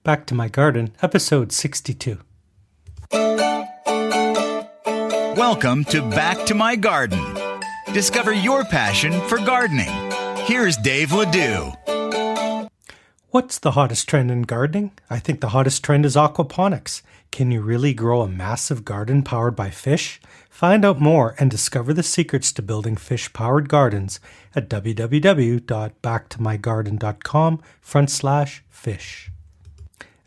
Back to My Garden, episode 62. Welcome to Back to My Garden. Discover your passion for gardening. Here's Dave Ledoux. What's the hottest trend in gardening? I think the hottest trend is aquaponics. Can you really grow a massive garden powered by fish? Find out more and discover the secrets to building fish-powered gardens at www.backtomygarden.com/fish.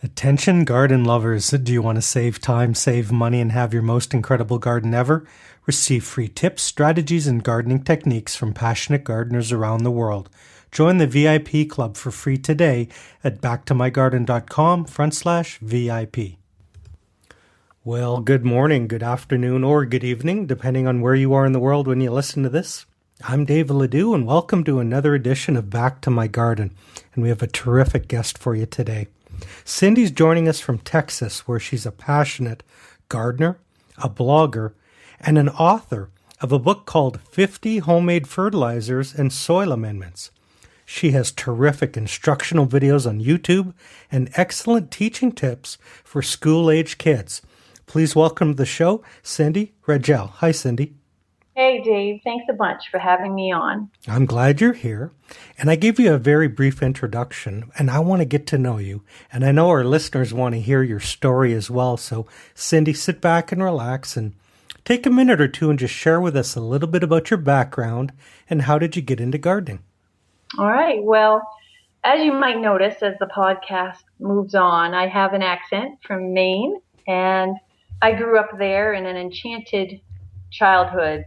Attention garden lovers, do you want to save time, save money, and have your most incredible garden ever? Receive free tips, strategies, and gardening techniques from passionate gardeners around the world. Join the VIP club for free today at BackToMyGarden.com/VIP. Well, good morning, good afternoon, or good evening, depending on where you are in the world when you listen to this. I'm Dave Ledoux, and welcome to another edition of Back to My Garden. And we have a terrific guest for you today. Cindy's joining us from Texas, where she's a passionate gardener, a blogger, and an author of a book called 50 Homemade Fertilizers and Soil Amendments. She has terrific instructional videos on YouTube and excellent teaching tips for school-age kids. Please welcome to the show, Cindy Rajhel. Hi, Cindy. Hey, Dave. Thanks a bunch for having me on. I'm glad you're here. And I gave you a very brief introduction, and I want to get to know you. And I know our listeners want to hear your story as well. So, Cindy, sit back and relax and take a minute or two and just share with us a little bit about your background and how did you get into gardening? All right. Well, as you might notice as the podcast moves on, I have an accent from Maine, and I grew up there in an enchanted childhood,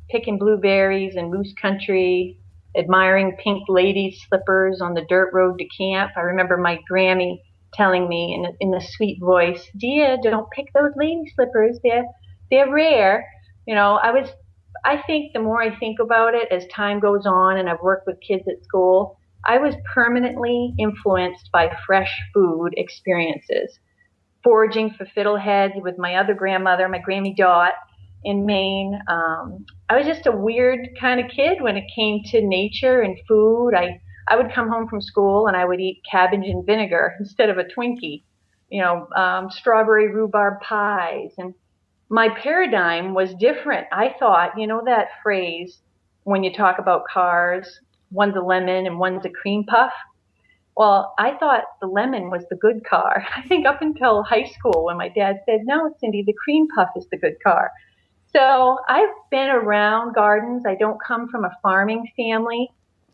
picking blueberries in moose country, admiring pink ladies' slippers on the dirt road to camp. I remember my Grammy telling me in a sweet voice, "Dear, don't pick those lady slippers. They're rare." You know, I think the more I think about it as time goes on and I've worked with kids at school, I was permanently influenced by fresh food experiences. Foraging for Fiddleheads with my other grandmother, my Grammy Dot, in Maine. I was just a weird kind of kid when it came to nature and food. I would come home from school and I would eat cabbage and vinegar instead of a Twinkie. You know, strawberry rhubarb pies. And my paradigm was different. I thought, you know that phrase when you talk about cars, one's a lemon and one's a cream puff? Well, I thought the lemon was the good car. I think up until high school when my dad said, "No, Cindy, the cream puff is the good car." So I've been around gardens. I don't come from a farming family,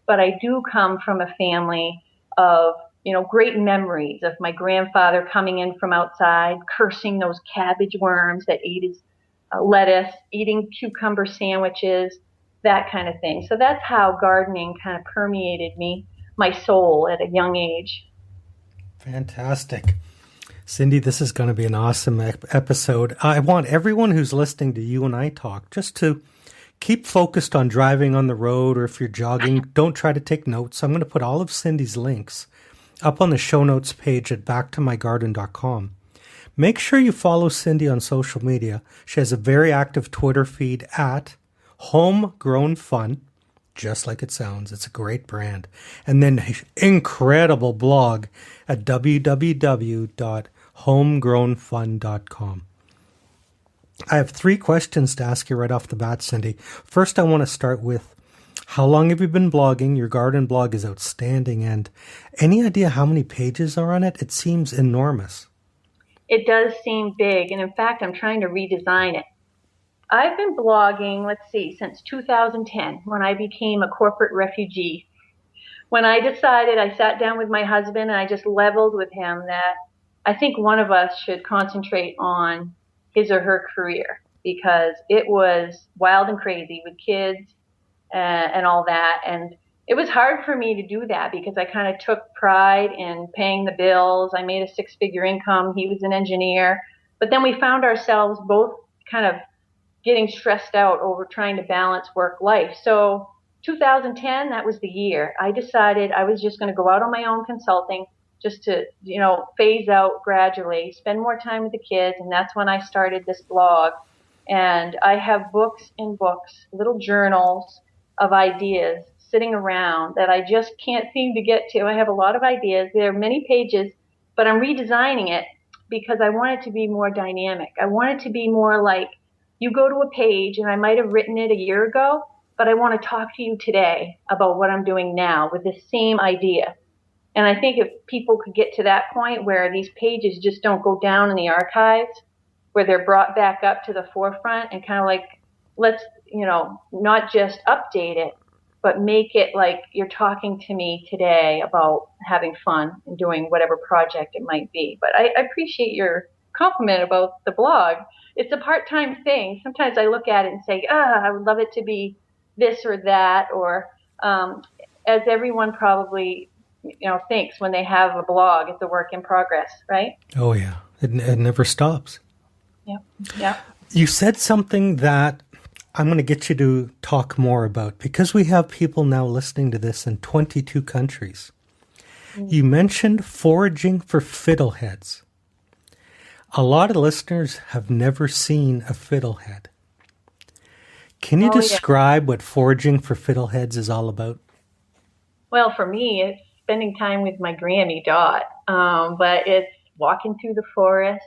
but I do come from a family of, you know, great memories of my grandfather coming in from outside, cursing those cabbage worms that ate his lettuce, eating cucumber sandwiches, that kind of thing. So that's how gardening kind of permeated my soul at a young age. Fantastic. Cindy, this is going to be an awesome episode. I want everyone who's listening to you and I talk just to keep focused on driving on the road, or if you're jogging, don't try to take notes. I'm going to put all of Cindy's links up on the show notes page at BackToMyGarden.com. Make sure you follow Cindy on social media. She has a very active Twitter feed at Homegrown Fun. Just like it sounds. It's a great brand. And then incredible blog at www.homegrownfun.com. I have 3 questions to ask you right off the bat, Cindy. First, I want to start with, how long have you been blogging? Your garden blog is outstanding. And any idea how many pages are on it? It seems enormous. It does seem big. And in fact, I'm trying to redesign it. I've been blogging, since 2010, when I became a corporate refugee. When I decided, I sat down with my husband and I just leveled with him that I think one of us should concentrate on his or her career, because it was wild and crazy with kids and all that. And it was hard for me to do that because I kind of took pride in paying the bills. I made a 6-figure income. He was an engineer. But then we found ourselves both kind of getting stressed out over trying to balance work life. So 2010, that was the year. I decided I was just going to go out on my own consulting just to, phase out gradually, spend more time with the kids. And that's when I started this blog. And I have books and books, little journals of ideas sitting around that I just can't seem to get to. I have a lot of ideas. There are many pages but I'm redesigning it because I want it to be more dynamic. I want it to be more like you go to a page and I might have written it a year ago, but I want to talk to you today about what I'm doing now with the same idea. And I think if people could get to that point where these pages just don't go down in the archives, where they're brought back up to the forefront and kind of like, let's, not just update it, but make it like you're talking to me today about having fun and doing whatever project it might be. But I appreciate your compliment about the blog. It's a part-time thing. Sometimes I look at it and say, I would love it to be this or that, or as everyone probably thinks when they have a blog, it's a work in progress, right? Oh, yeah. It never stops. Yeah. Yeah. You said something that I'm going to get you to talk more about, because we have people now listening to this in 22 countries. You mentioned foraging for fiddleheads. A lot of listeners have never seen a fiddlehead. Can you describe what foraging for fiddleheads is all about? Well, for me, it's spending time with my Grammy Dot, but it's walking through the forest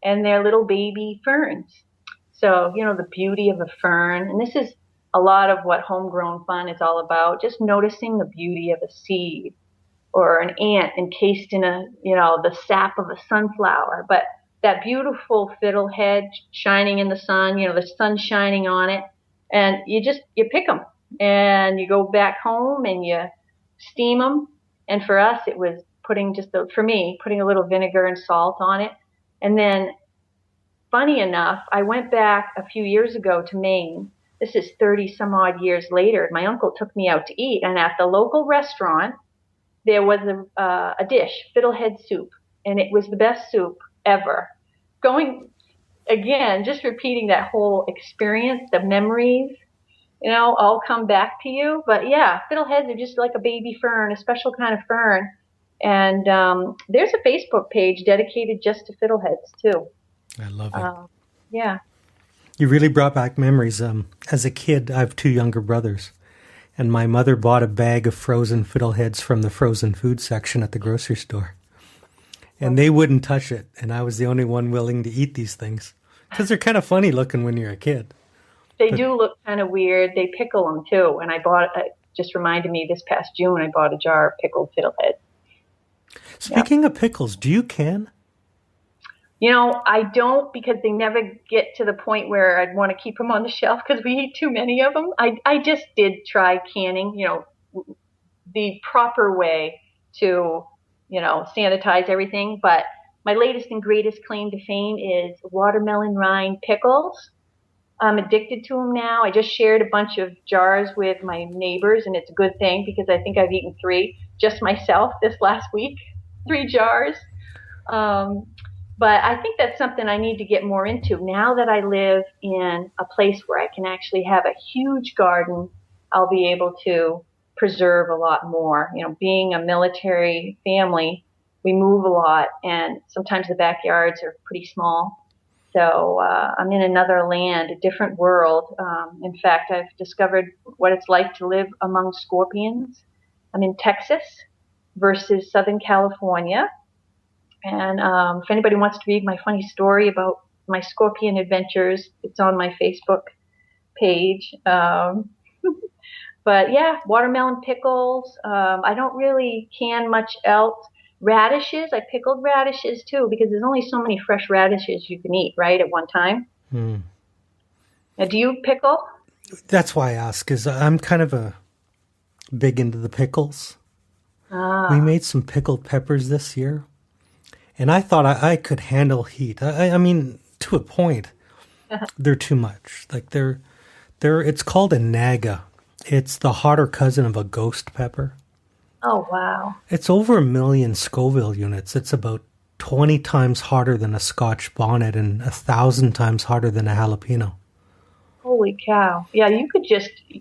and their little baby ferns. So, the beauty of a fern, and this is a lot of what homegrown fun is all about, just noticing the beauty of a seed or an ant encased in the sap of a sunflower. But that beautiful fiddlehead shining in the sun, the sun shining on it, and you pick them and you go back home and you steam them. And for us, it was putting a little vinegar and salt on it. And then, funny enough, I went back a few years ago to Maine. This is 30 some odd years later. My uncle took me out to eat, and at the local restaurant, there was a dish, fiddlehead soup, and it was the best soup ever. Going again, just repeating that whole experience, the memories, all come back to you. But yeah, fiddleheads are just like a baby fern, a special kind of fern. And there's a Facebook page dedicated just to fiddleheads too. I love it. Yeah. You really brought back memories. As a kid, I have two younger brothers, and my mother bought a bag of frozen fiddleheads from the frozen food section at the grocery store. And they wouldn't touch it, and I was the only one willing to eat these things, because they're kind of funny looking when you're a kid. They do look kind of weird. They pickle them too, and just reminded me this past June I bought a jar of pickled fiddlehead. Speaking of pickles, do you can? I don't, because they never get to the point where I'd want to keep them on the shelf because we eat too many of them. I just did try canning, the proper way to, sanitize everything. But my latest and greatest claim to fame is watermelon rind pickles. I'm addicted to them now. I just shared a bunch of jars with my neighbors, and it's a good thing because I think I've eaten 3 just myself this last week, 3 jars. But I think that's something I need to get more into. Now that I live in a place where I can actually have a huge garden, I'll be able to preserve a lot more. Being a military family, we move a lot, and sometimes the backyards are pretty small. So I'm in another land, a different world. In fact, I've discovered what it's like to live among scorpions. I'm in Texas versus Southern California. And if anybody wants to read my funny story about my scorpion adventures, it's on my Facebook page. But yeah, watermelon pickles. I don't really can much else. Radishes, I pickled radishes too, because there's only so many fresh radishes you can eat, right, at one time. Now, do you pickle? That's why I ask, because I'm kind of big into the pickles. We made some pickled peppers this year. And I thought I could handle heat. I mean, to a point, they're too much. Like it's called a naga. It's the hotter cousin of a ghost pepper. Oh, wow. It's over 1 million Scoville units. It's about 20 times hotter than a Scotch bonnet and 1,000 times hotter than a jalapeno. Holy cow. Yeah,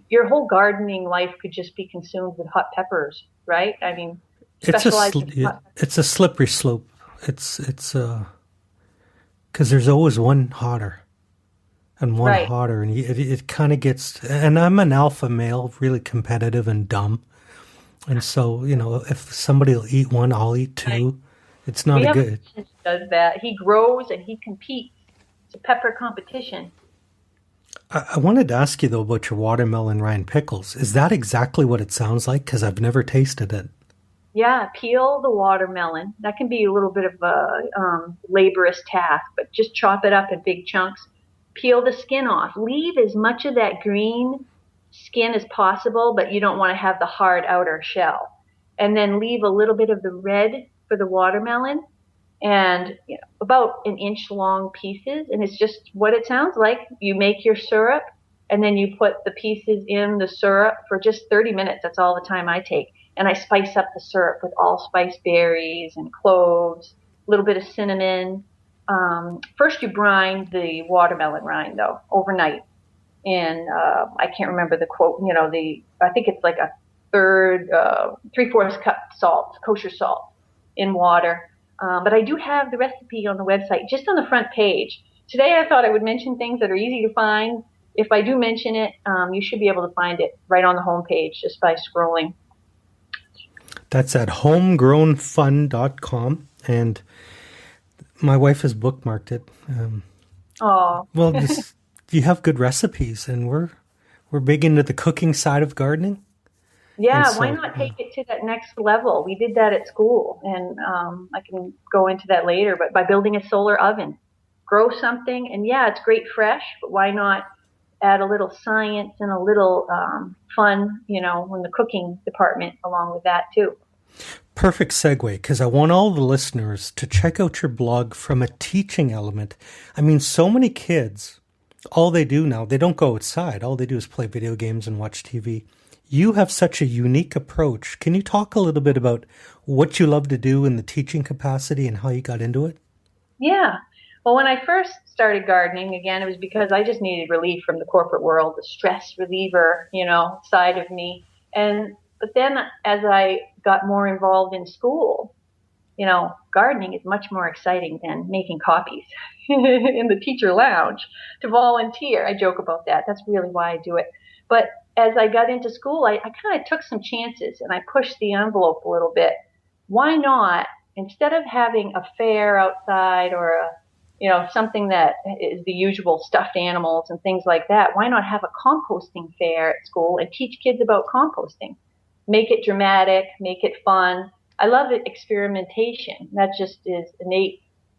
your whole gardening life could just be consumed with hot peppers, right? I mean, it's a slippery slope. It's because there's always one hotter and one hotter, and it kind of gets. And I'm an alpha male, really competitive and dumb, and so if somebody will eat one, I'll eat 2, It's not We a have a good. person who does that. He grows and he competes. It's a pepper competition. I wanted to ask you though about your watermelon rind pickles. Is that exactly what it sounds like? Because I've never tasted it. Yeah, peel the watermelon. That can be a little bit of a laborious task, but just chop it up in big chunks. Peel the skin off. Leave as much of that green skin as possible, but you don't want to have the hard outer shell. And then leave a little bit of the red for the watermelon and about an inch long pieces. And it's just what it sounds like. You make your syrup and then you put the pieces in the syrup for just 30 minutes. That's all the time I take. And I spice up the syrup with allspice berries and cloves, a little bit of cinnamon. First you brine the watermelon rind though, overnight. And I can't remember the quote, I think it's like a third, 3/4 cup salt, kosher salt in water. But I do have the recipe on the website, just on the front page. Today I thought I would mention things that are easy to find. If I do mention it, you should be able to find it right on the homepage just by scrolling. That's at homegrownfun.com, and my wife has bookmarked it. Well, just you have good recipes, and we're big into the cooking side of gardening. Yeah, So, why not take it to that next level? We did that at school, and I can go into that later, but by building a solar oven, grow something, and yeah, it's great fresh, but why not add a little science and a little fun, in the cooking department along with that too. perfect segue, because I want all the listeners to check out your blog from a teaching element. I mean, so many kids, all they do now, they don't go outside. All they do is play video games and watch TV. You have such a unique approach. Can you talk a little bit about what you love to do in the teaching capacity and how you got into it? Yeah. Well, when I first started gardening, again, it was because I just needed relief from the corporate world, the stress reliever, side of me. But then as I got more involved in school, gardening is much more exciting than making copies in the teacher lounge to volunteer. I joke about that. That's really why I do it. But as I got into school, I kind of took some chances and I pushed the envelope a little bit. Why not, instead of having a fair outside or something that is the usual stuffed animals and things like that, why not have a composting fair at school and teach kids about composting? Make it dramatic, make it fun. I love experimentation. That just is an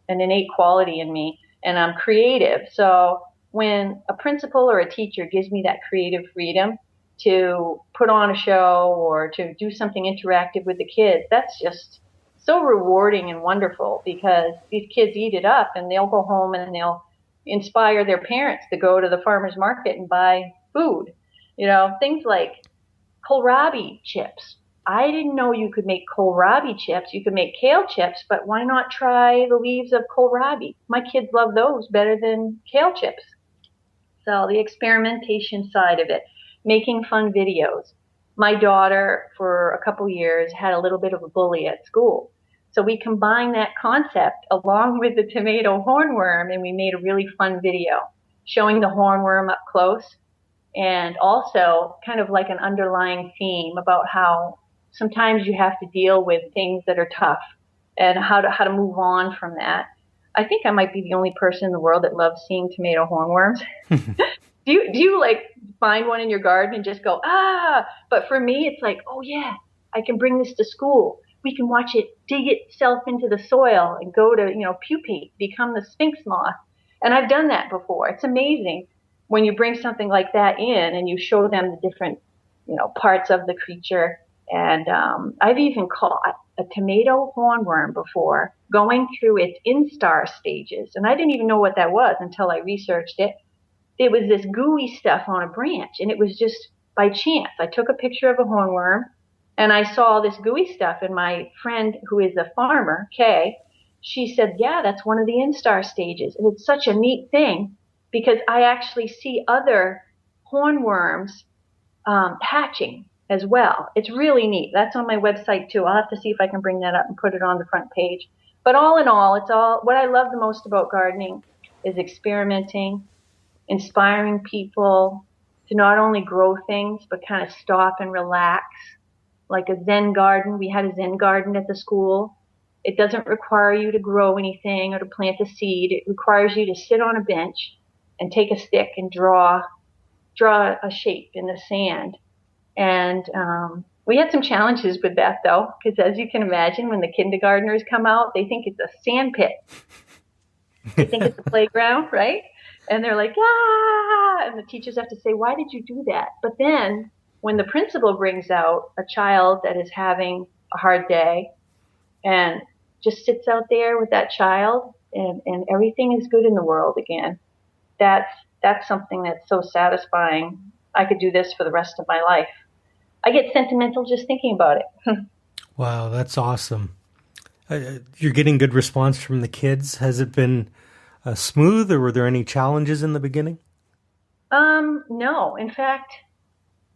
innate quality in me, and I'm creative. So when a principal or a teacher gives me that creative freedom to put on a show or to do something interactive with the kids, that's just so rewarding and wonderful, because these kids eat it up and they'll go home and they'll inspire their parents to go to the farmer's market and buy food. Things like kohlrabi chips. I didn't know you could make kohlrabi chips. You could make kale chips, but why not try the leaves of kohlrabi? My kids love those better than kale chips. So the experimentation side of it, making fun videos. My daughter, for a couple years, had a little bit of a bully at school. So we combined that concept along with the tomato hornworm, and we made a really fun video showing the hornworm up close, and also kind of like an underlying theme about how sometimes you have to deal with things that are tough and how to move on from that. I think I might be the only person in the world that loves seeing tomato hornworms. Do you like find one in your garden and just go, ah? But for me, it's like, oh yeah, I can bring this to school. We can watch it dig itself into the soil and go to, pupate, become the sphinx moth. And I've done that before. It's amazing when you bring something like that in and you show them the different, parts of the creature. And I've even caught a tomato hornworm before going through its instar stages. And I didn't even know what that was until I researched it. It was this gooey stuff on a branch, and it was just by chance. I took a picture of a hornworm, and I saw this gooey stuff, and my friend who is a farmer, Kay, she said, yeah, that's one of the instar stages. And it's such a neat thing because I actually see other hornworms hatching as well. It's really neat. That's on my website too. I'll have to see if I can bring that up and put it on the front page. But all in all, what I love the most about gardening is experimenting, inspiring people to not only grow things, but kind of stop and relax. Like a Zen garden. We had a Zen garden at the school. It doesn't require you to grow anything or to plant a seed. It requires you to sit on a bench and take a stick and draw a shape in the sand. And we had some challenges with that, though, because as you can imagine, when the kindergartners come out, they think it's a sand pit. They think it's a playground, right? And they're like, ah! And the teachers have to say, why did you do that? But then when the principal brings out a child that is having a hard day and just sits out there with that child and everything is good in the world again, that's something that's so satisfying. I could do this for the rest of my life. I get sentimental just thinking about it. Wow, that's awesome. You're getting good response from the kids. Has it been smooth, or were there any challenges in the beginning? No. In fact,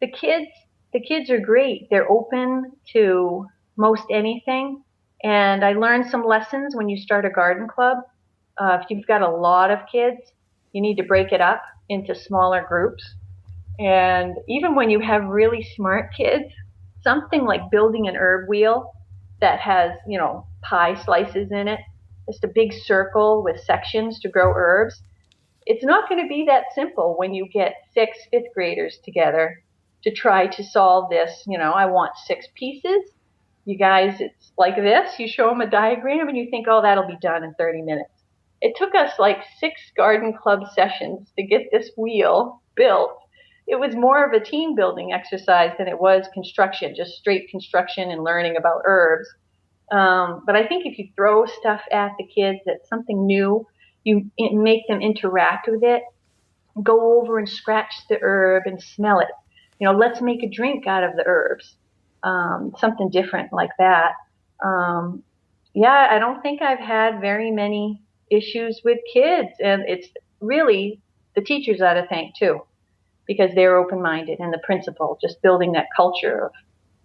the kids are great. They're open to most anything. And I learned some lessons when you start a garden club. If you've got a lot of kids, you need to break it up into smaller groups. And even when you have really smart kids, something like building an herb wheel that has, pie slices in it, just a big circle with sections to grow herbs. It's not going to be that simple when you get 6 fifth graders together to try to solve this. I want 6 pieces. You guys, it's like this. You show them a diagram and you think, oh, that'll be done in 30 minutes. It took us like 6 garden club sessions to get this wheel built. It was more of a team building exercise than it was construction, just straight construction and learning about herbs. But I think if you throw stuff at the kids that's something new, you make them interact with it, go over and scratch the herb and smell it. Let's make a drink out of the herbs, something different like that. I don't think I've had very many issues with kids, and it's really the teachers I ought to thank too, because they're open-minded, and the principal just building that culture of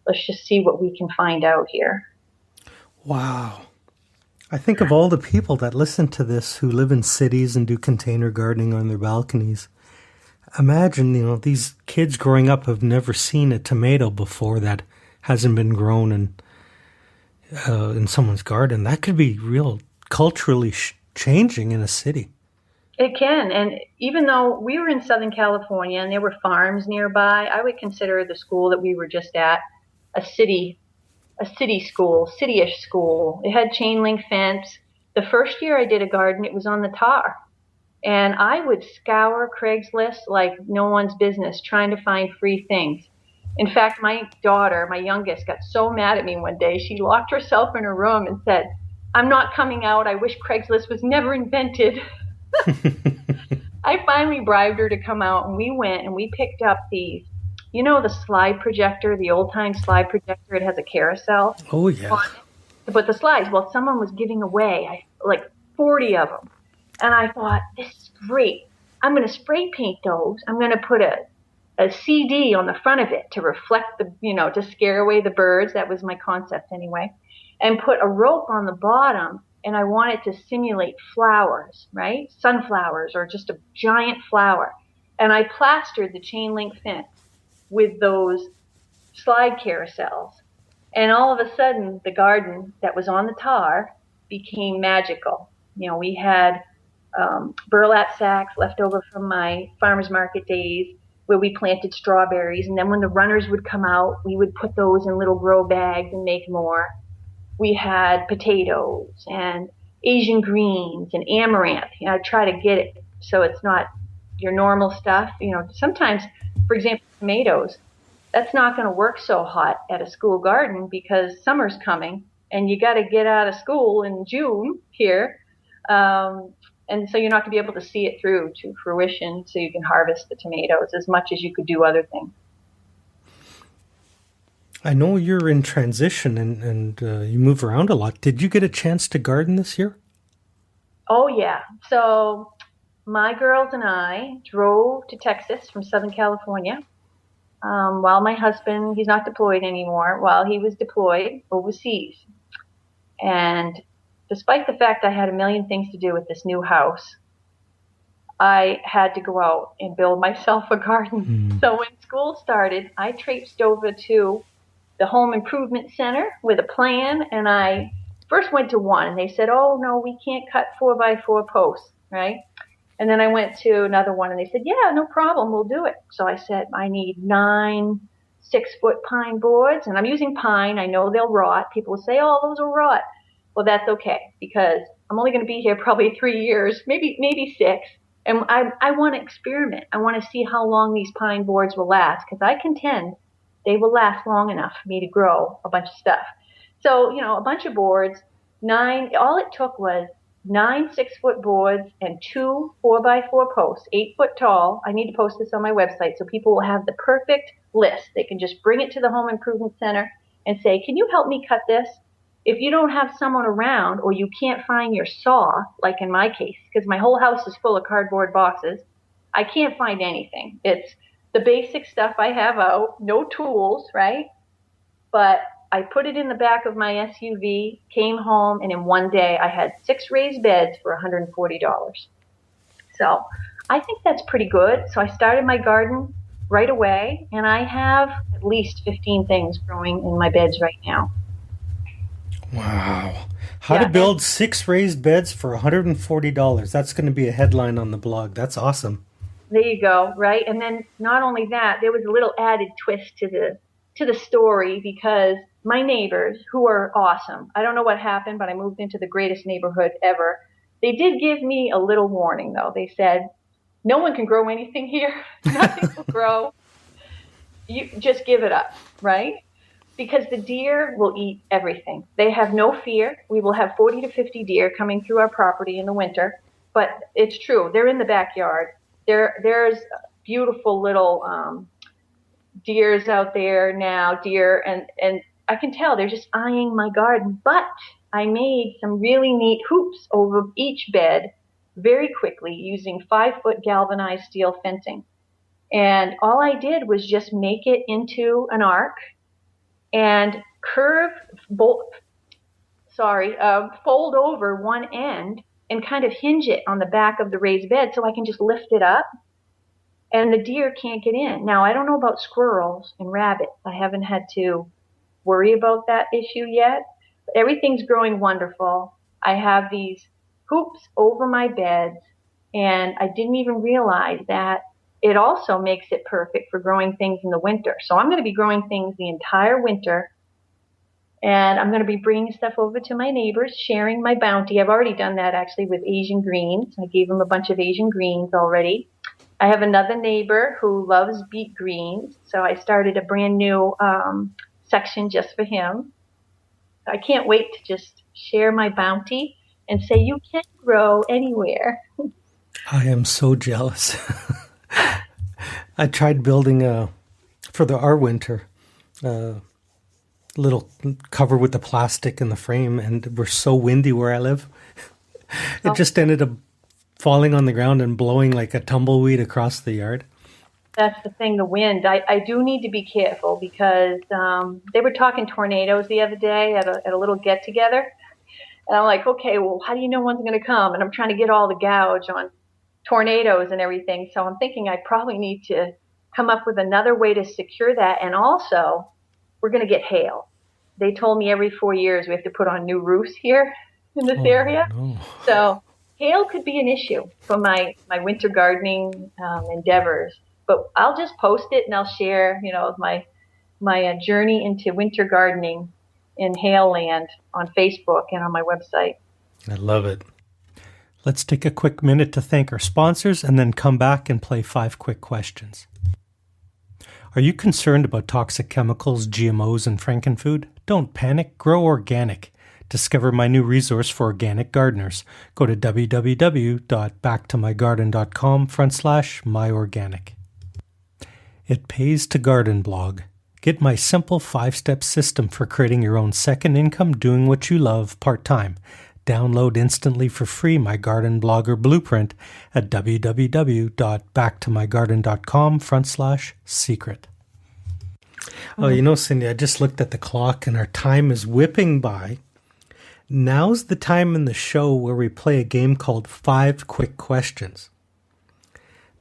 let's just see what we can find out here. Wow. I think of all the people that listen to this who live in cities and do container gardening on their balconies. Imagine, these kids growing up have never seen a tomato before that hasn't been grown in someone's garden. That could be real culturally changing in a city. It can. And even though we were in Southern California and there were farms nearby, I would consider the school that we were just at a city school, city-ish school. It had chain link fence. The first year I did a garden, it was on the tar. And I would scour Craigslist like no one's business trying to find free things. In fact, my daughter, my youngest, got so mad at me one day. She locked herself in her room and said, I'm not coming out. I wish Craigslist was never invented. I finally bribed her to come out, and we went and we picked up these, the slide projector, the old-time slide projector. It has a carousel. Oh, yeah. But the slides, well, someone was giving away like 40 of them. And I thought, this is great. I'm going to spray paint those. I'm going to put a CD on the front of it to reflect to scare away the birds. That was my concept anyway. And put a rope on the bottom. And I wanted to simulate flowers, right? Sunflowers or just a giant flower. And I plastered the chain link fence with those slide carousels. And all of a sudden, the garden that was on the tar became magical. We had burlap sacks left over from my farmer's market days where we planted strawberries. And then when the runners would come out, we would put those in little grow bags and make more. We had potatoes and Asian greens and amaranth. I try to get it so it's not your normal stuff. Sometimes, for example, tomatoes, that's not going to work so hot at a school garden because summer's coming and you got to get out of school in June here. And so you're not going to be able to see it through to fruition so you can harvest the tomatoes as much as you could do other things. I know you're in transition and you move around a lot. Did you get a chance to garden this year? Oh, yeah. So my girls and I drove to Texas from Southern California while my husband, he's not deployed anymore, while he was deployed overseas. And despite the fact I had a million things to do with this new house, I had to go out and build myself a garden. So when school started, I traipsed over to the Home Improvement Center with a plan, and I first went to one, and they said, oh, no, we can't cut 4x4 posts, right? And then I went to another one, and they said, yeah, no problem, we'll do it. So I said, I need 9 6-foot pine boards, and I'm using pine. I know they'll rot. People will say, oh, those will rot. Well, that's okay, because I'm only going to be here probably 3 years, maybe 6. And I want to experiment. I want to see how long these pine boards will last, because I contend they will last long enough for me to grow a bunch of stuff. So, a bunch of boards, all it took was 9 6-foot boards and 2 4x4 posts, 8 foot tall. I need to post this on my website so people will have the perfect list. They can just bring it to the home improvement center and say, can you help me cut this? If you don't have someone around, or you can't find your saw, like in my case, because my whole house is full of cardboard boxes, I can't find anything. It's the basic stuff I have out, no tools, right? But I put it in the back of my SUV, came home, and in one day I had 6 raised beds for $140. So I think that's pretty good. So I started my garden right away, and I have at least 15 things growing in my beds right now. Wow. How to build 6 raised beds for $140. That's going to be a headline on the blog. That's awesome. There you go, right? And then not only that, there was a little added twist to the story, because my neighbors, who are awesome, I don't know what happened, but I moved into the greatest neighborhood ever. They did give me a little warning, though. They said, no one can grow anything here. Nothing will grow. You just give it up, right? Because the deer will eat everything. They have no fear. We will have 40 to 50 deer coming through our property in the winter. But it's true. They're in the backyard. There's beautiful little deers out there now, and I can tell they're just eyeing my garden. But I made some really neat hoops over each bed very quickly using 5-foot galvanized steel fencing. And all I did was just make it into an arc and fold over one end and kind of hinge it on the back of the raised bed so I can just lift it up, and the deer can't get in. Now, I don't know about squirrels and rabbits. I haven't had to worry about that issue yet. But everything's growing wonderful. I have these hoops over my beds, and I didn't even realize that it also makes it perfect for growing things in the winter. So I'm going to be growing things the entire winter, and I'm going to be bringing stuff over to my neighbors, sharing my bounty. I've already done that, actually, with Asian greens. I gave them a bunch of Asian greens already. I have another neighbor who loves beet greens, so I started a brand new section just for him. I can't wait to just share my bounty and say you can grow anywhere. I am so jealous. I tried building for our winter little cover with the plastic in the frame, and we're so windy where I live. It just ended up falling on the ground and blowing like a tumbleweed across the yard. That's the thing, the wind. I do need to be careful, because they were talking tornadoes the other day at a little get-together. And I'm like, okay, well, how do you know one's going to come? And I'm trying to get all the gouge on tornadoes and everything. So I'm thinking I probably need to come up with another way to secure that. And also, we're going to get hail. They told me every 4 years we have to put on new roofs here in this area. No. So hail could be an issue for my winter gardening endeavors. But I'll just post it, and I'll share, my journey into winter gardening in hail land on Facebook and on my website. I love it. Let's take a quick minute to thank our sponsors and then come back and play 5 quick questions. Are you concerned about toxic chemicals, GMOs, and frankenfood? Don't panic. Grow organic. Discover my new resource for organic gardeners. Go to www.backtomygarden.com/myorganic. It pays to garden blog. Get my simple 5-step system for creating your own second income doing what you love part-time. Download instantly for free my garden blogger blueprint at www.backtomygarden.com/secret. Oh, Cindy, I just looked at the clock and our time is whipping by. Now's the time in the show where we play a game called 5 Quick Questions.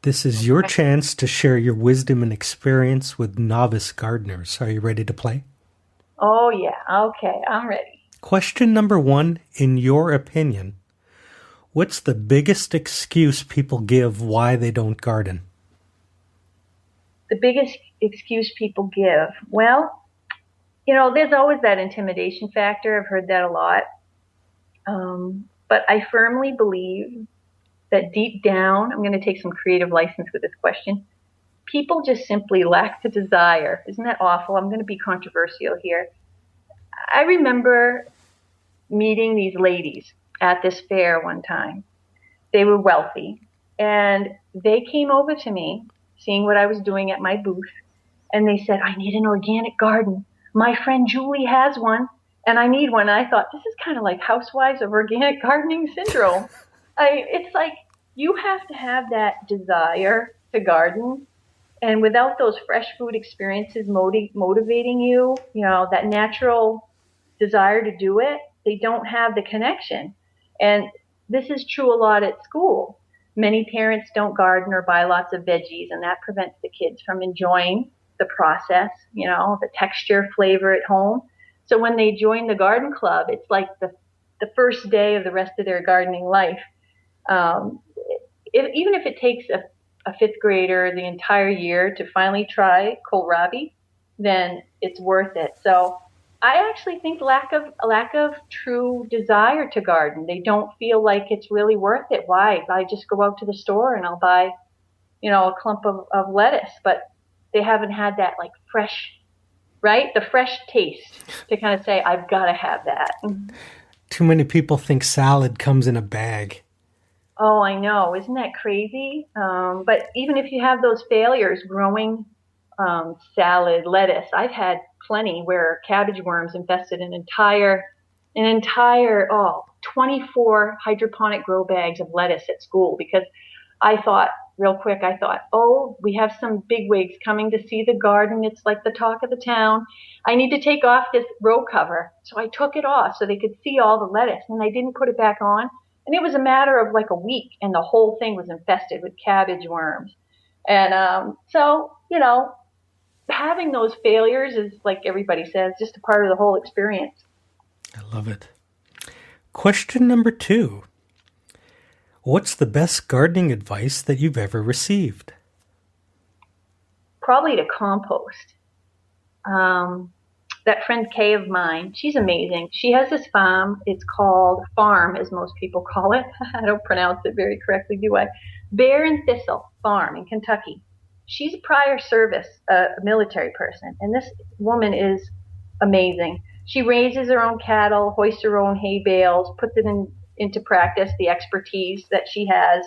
This is your chance to share your wisdom and experience with novice gardeners. Are you ready to play? Oh, yeah. Okay, I'm ready. Question number 1, in your opinion, what's the biggest excuse people give why they don't garden? The biggest excuse people give? Well, there's always that intimidation factor. I've heard that a lot. But I firmly believe that deep down, I'm going to take some creative license with this question, people just simply lack the desire. Isn't that awful? I'm going to be controversial here. I remember meeting these ladies at this fair one time. They were wealthy, and they came over to me, seeing what I was doing at my booth, and they said, I need an organic garden. My friend Julie has one, and I need one. And I thought, this is kind of like Housewives of Organic Gardening syndrome. It's like you have to have that desire to garden, and without those fresh food experiences motivating you, that natural desire to do it, they don't have the connection. And this is true a lot at school. Many parents don't garden or buy lots of veggies, and that prevents the kids from enjoying the process, the texture, flavor at home. So when they join the garden club, it's like the first day of the rest of their gardening life. Even if it takes a fifth grader the entire year to finally try kohlrabi, then it's worth it. So I actually think a lack of true desire to garden. They don't feel like it's really worth it. Why? I just go out to the store and I'll buy, a clump of lettuce, but they haven't had that like fresh, right? The fresh taste to kind of say, I've got to have that. Too many people think salad comes in a bag. Oh, I know. Isn't that crazy? But even if you have those failures growing salad, lettuce, I've had plenty where cabbage worms infested an entire 24 hydroponic grow bags of lettuce at school, because I thought, oh, we have some bigwigs coming to see the garden. It's like the talk of the town. I need to take off this row cover. So I took it off so they could see all the lettuce, and I didn't put it back on. And it was a matter of like a week, and the whole thing was infested with cabbage worms. And so, having those failures is, like everybody says, just a part of the whole experience. I love it. Question number 2. What's the best gardening advice that you've ever received? Probably to compost. That friend Kay of mine, she's amazing. She has this farm. It's called Farm, as most people call it. I don't pronounce it very correctly, do I? Bear and Thistle Farm in Kentucky. She's a prior service, a military person, and this woman is amazing. She raises her own cattle, hoists her own hay bales, puts it into practice, the expertise that she has.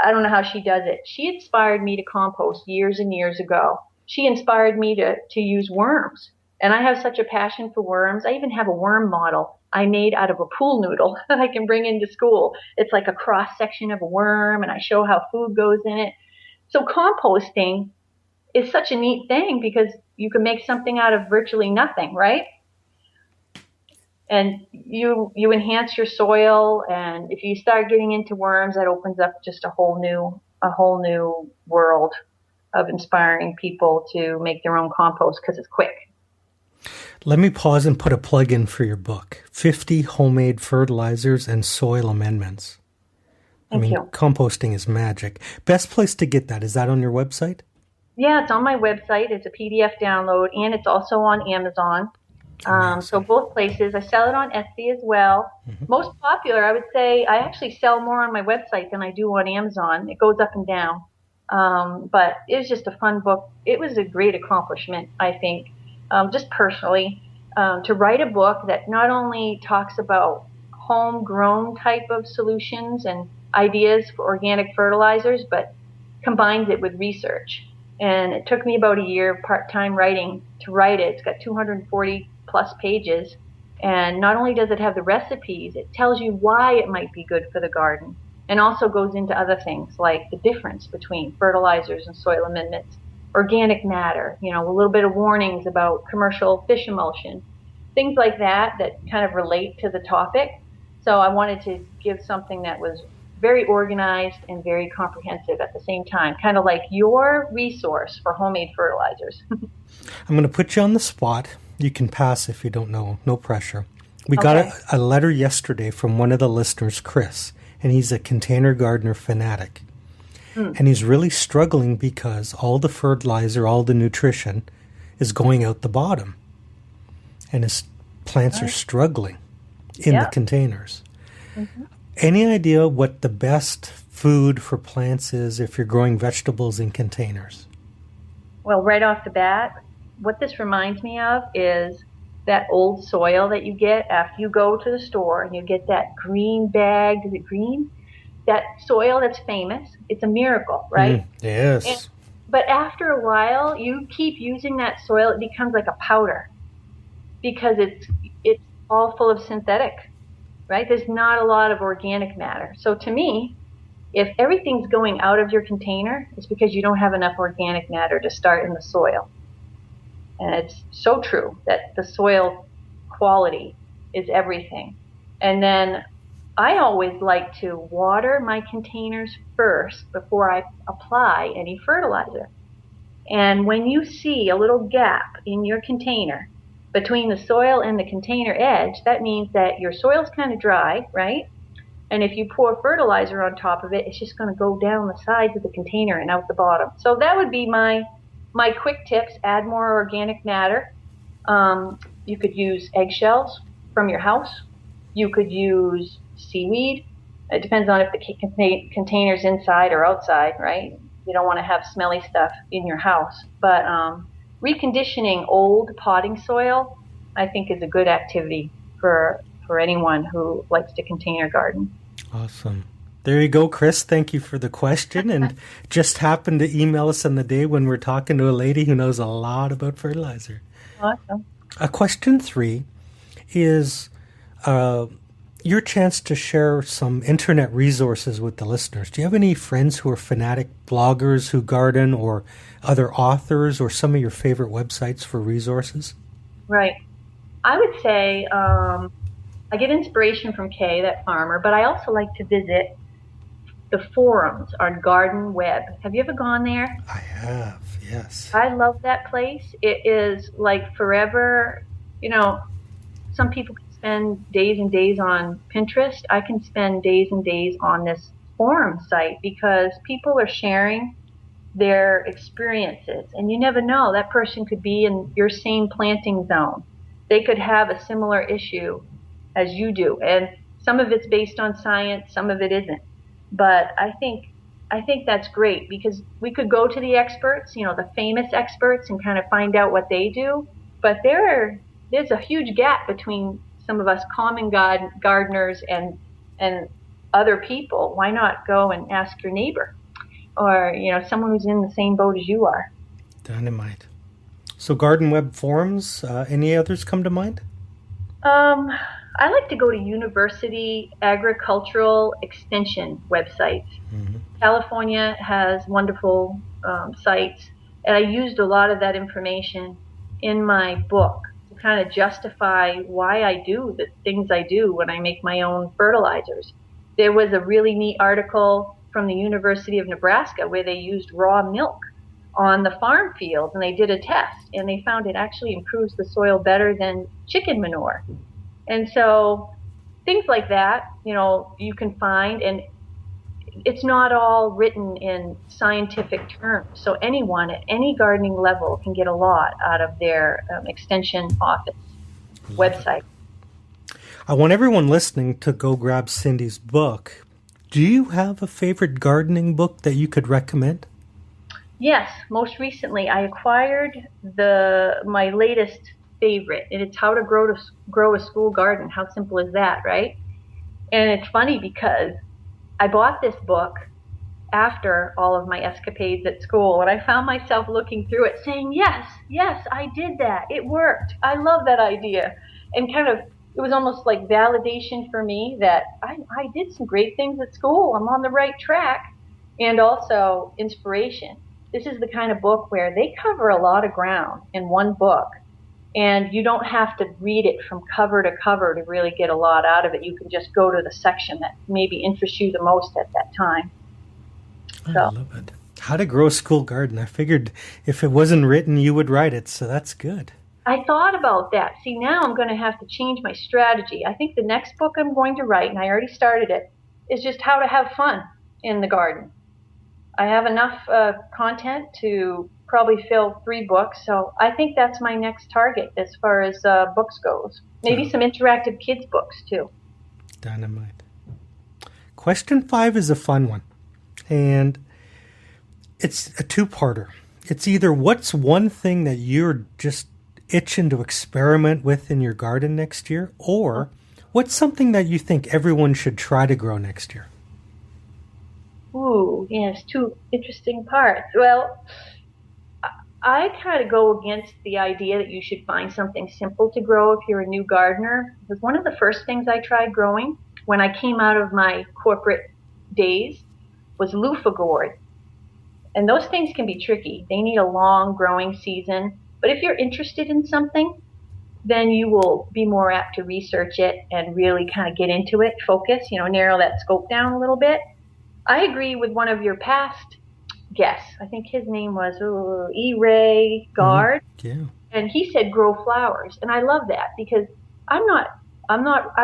I don't know how she does it. She inspired me to compost years and years ago. She inspired me to use worms. And I have such a passion for worms. I even have a worm model I made out of a pool noodle that I can bring into school. It's like a cross section of a worm, and I show how food goes in it. So composting is such a neat thing because you can make something out of virtually nothing, right? And you enhance your soil, and if you start getting into worms, that opens up just a whole new world of inspiring people to make their own compost because it's quick. Let me pause and put a plug in for your book, 50 Homemade Fertilizers and Soil Amendments. Thank you. Composting is magic. Best place to get that, is that on your website? Yeah, it's on my website. It's a PDF download, and it's also on Amazon. So both places. I sell it on Etsy as well. Mm-hmm. Most popular, I would say, I actually sell more on my website than I do on Amazon. It goes up and down. But it was just a fun book. It was a great accomplishment, I think, just personally, to write a book that not only talks about homegrown type of solutions and ideas for organic fertilizers, but combines it with research. And it took me about a year of part-time writing to write it. It's got 240 plus pages. And not only does it have the recipes, it tells you why it might be good for the garden, and also goes into other things like the difference between fertilizers and soil amendments, organic matter, a little bit of warnings about commercial fish emulsion, things like that kind of relate to the topic. So I wanted to give something that was very organized and very comprehensive at the same time, kind of like your resource for homemade fertilizers. I'm going to put you on the spot. You can pass if you don't know. No pressure. We got Okay. a letter yesterday from one of the listeners, Chris, and he's a container gardener fanatic. And he's really struggling because all the fertilizer, all the nutrition is going out the bottom. And his plants are struggling in the containers. Any idea what the best food for plants is if you're growing vegetables in containers? Well, right off the bat, what this reminds me of is that old soil that you get after you go to the store and you get that green bag. Is it green? That soil that's famous. It's a miracle, right? Yes. But after a while, you keep using that soil, it becomes like a powder because it's all full of synthetic, right? There's not a lot of organic matter. So to me, if everything's going out of your container, it's because you don't have enough organic matter to start in the soil. And it's so true that the soil quality is everything. And then I always like to water my containers first before I apply any fertilizer. And when you see a little gap in your container between the soil and the container edge, that means that your soil's kind of dry, right? And if you pour fertilizer on top of it, it's just going to go down the sides of the container and out the bottom. So that would be my quick tips. Add more organic matter. You could use eggshells from your house. You could use seaweed. It depends on if the container's inside or outside, right? You don't want to have smelly stuff in your house. But reconditioning old potting soil, I think, is a good activity for anyone who likes to container garden. Awesome. There you go, Chris. Thank you for the question. And just happened to email us on the day when we're talking to a lady who knows a lot about fertilizer. Awesome. Question 3 is your chance to share some internet resources with the listeners. Do you have any friends who are fanatic bloggers who garden, or other authors, or some of your favorite websites for resources? Right. I would say I get inspiration from Kay, that farmer, but I also like to visit the forums on Garden Web. Have you ever gone there? I have, yes. I love that place. It is like forever. You know, some people can spend days and days on Pinterest. I can spend days and days on this forum site because people are sharing their experiences. And you never know, that person could be in your same planting zone. They could have a similar issue as you do. And some of it's based on science, some of it isn't. But I think that's great because we could go to the experts, you know, the famous experts, and kind of find out what they do. But there's a huge gap between some of us common gardeners and other people. Why not go and ask your neighbor or, you know, someone who's in the same boat as you are? Dynamite. So Garden Web forums, any others come to mind? I like to go to university agricultural extension websites. Mm-hmm. California has wonderful sites, and I used a lot of that information in my book to kind of justify why I do the things I do when I make my own fertilizers. There was a really neat article from the University of Nebraska where they used raw milk on the farm field, and they did a test, and they found it actually improves the soil better than chicken manure. And so things like that, you know, you can find, and it's not all written in scientific terms. So anyone at any gardening level can get a lot out of their extension office website. I want everyone listening to go grab Cindy's book. Do you have a favorite gardening book that you could recommend? Yes. Most recently, I acquired my latest favorite, and it's How to Grow a School Garden. How simple is that, right? And it's funny because I bought this book after all of my escapades at school, and I found myself looking through it saying, yes, I did that. It worked. I love that idea. And kind of, it was almost like validation for me that I did some great things at school. I'm on the right track. And also inspiration. This is the kind of book where they cover a lot of ground in one book. And you don't have to read it from cover to cover to really get a lot out of it. You can just go to the section that maybe interests you the most at that time. So. I love it. How to Grow a School Garden. I figured if it wasn't written, you would write it, so that's good. I thought about that. See, now I'm going to have to change my strategy. I think the next book I'm going to write, and I already started it, is just how to have fun in the garden. I have enough content to probably fill 3 books, so I think that's my next target as far as books goes. Maybe some interactive kids books too. Dynamite. Question 5 is a fun one, and it's a 2-parter. It's either what's one thing that you're just itching to experiment with in your garden next year, or what's something that you think everyone should try to grow next year? Ooh, yes, 2 interesting parts. Well, I kind of go against the idea that you should find something simple to grow if you're a new gardener. Because one of the first things I tried growing when I came out of my corporate days was loofah gourd. And those things can be tricky. They need a long growing season. But if you're interested in something, then you will be more apt to research it and really kind of get into it, focus, narrow that scope down a little bit. I agree with one of your past guests. I think his name was E. Ray Gard. Mm-hmm. Yeah. And he said grow flowers. And I love that because I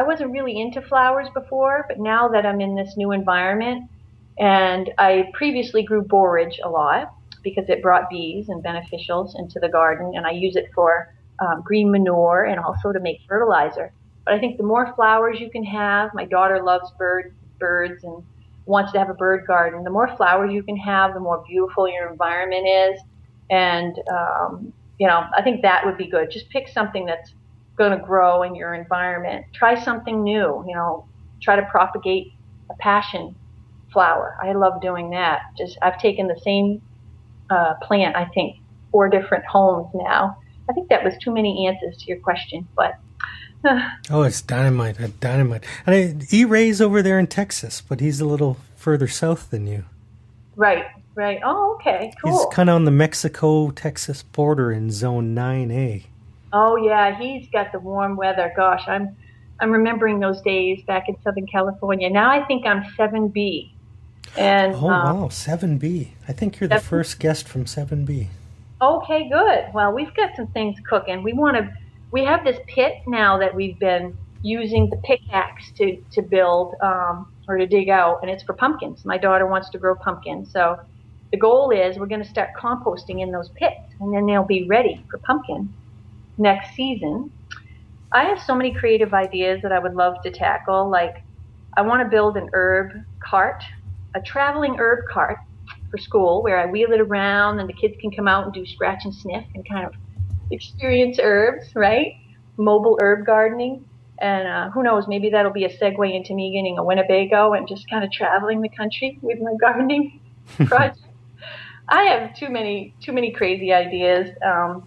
wasn't really into flowers before, but now that I'm in this new environment, and I previously grew borage a lot because it brought bees and beneficials into the garden, and I use it for green manure and also to make fertilizer. But I think the more flowers you can have, my daughter loves birds and wants to have a bird garden. The more flowers you can have, the more beautiful your environment is. And, I think that would be good. Just pick something that's going to grow in your environment. Try something new, try to propagate a passion flower. I love doing that. I've taken the same plant, I think, 4 different homes now. I think that was too many answers to your question, but oh, it's dynamite. And E-Ray's over there in Texas, but he's a little further south than you. Right. Oh, okay, cool. He's kind of on the Mexico-Texas border in Zone 9A. Oh, yeah, he's got the warm weather. Gosh, I'm remembering those days back in Southern California. Now I think I'm 7B. And, wow, 7B. I think you're the first guest from 7B. Okay, good. Well, we've got some things cooking. We have this pit now that we've been using the pickaxe to build or to dig out, and it's for pumpkins. My daughter wants to grow pumpkins, so the goal is we're going to start composting in those pits, and then they'll be ready for pumpkin next season. I have so many creative ideas that I would love to tackle. Like, I want to build an herb cart, a traveling herb cart for school where I wheel it around and the kids can come out and do scratch and sniff and kind of experience herbs, right? Mobile herb gardening. And who knows, maybe that'll be a segue into me getting a Winnebago and just kind of traveling the country with my gardening project. I have too many crazy ideas.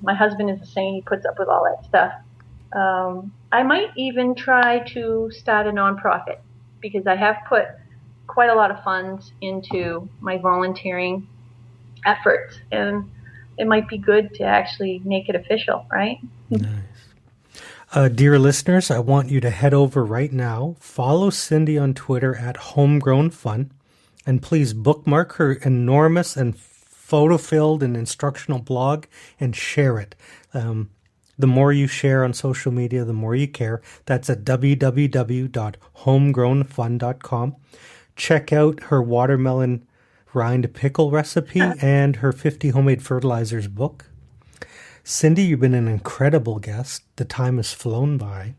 My husband is the same. He puts up with all that stuff. I might even try to start a nonprofit because I have put quite a lot of funds into my volunteering efforts, and it might be good to actually make it official, right? Nice. Dear listeners, I want you to head over right now, follow Cindy on Twitter at homegrownfun, and please bookmark her enormous and photo-filled and instructional blog and share it. The more you share on social media, the more you care. That's at www.homegrownfun.com. Check out her watermelon rind pickle recipe and her 50 homemade fertilizers book. Cindy, you've been an incredible guest. The time has flown by.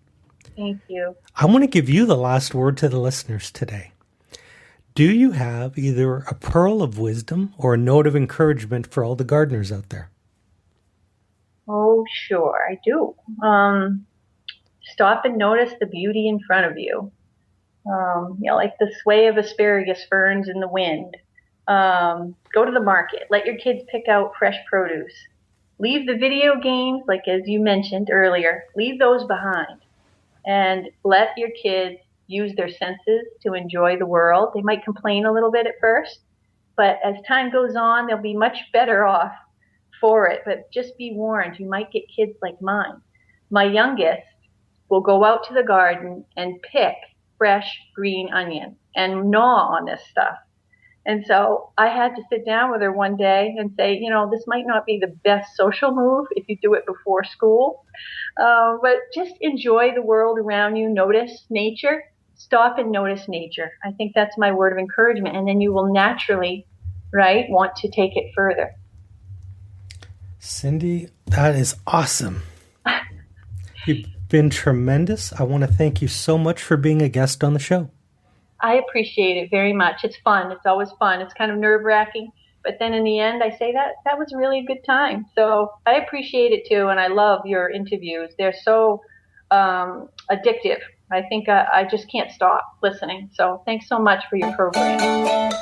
Thank you. I want to give you the last word to the listeners today. Do you have either a pearl of wisdom or a note of encouragement for all the gardeners out there? Oh, sure, I do. Stop and notice the beauty in front of you. Like the sway of asparagus ferns in the wind. Go to the market. Let your kids pick out fresh produce. Leave the video games, like as you mentioned earlier, leave those behind. And let your kids use their senses to enjoy the world. They might complain a little bit at first, but as time goes on, they'll be much better off for it. But just be warned, you might get kids like mine. My youngest will go out to the garden and pick fresh green onion and gnaw on this stuff. And so I had to sit down with her one day and say, this might not be the best social move if you do it before school, but just enjoy the world around you. Notice nature. Stop and notice nature. I think that's my word of encouragement. And then you will naturally, right, want to take it further. Cindy, that is awesome. You've been tremendous. I want to thank you so much for being a guest on the show. I appreciate it very much. It's fun. It's always fun. It's kind of nerve-wracking. But then in the end, I say that was really a good time. So I appreciate it too. And I love your interviews. They're so addictive. I think I just can't stop listening. So thanks so much for your program.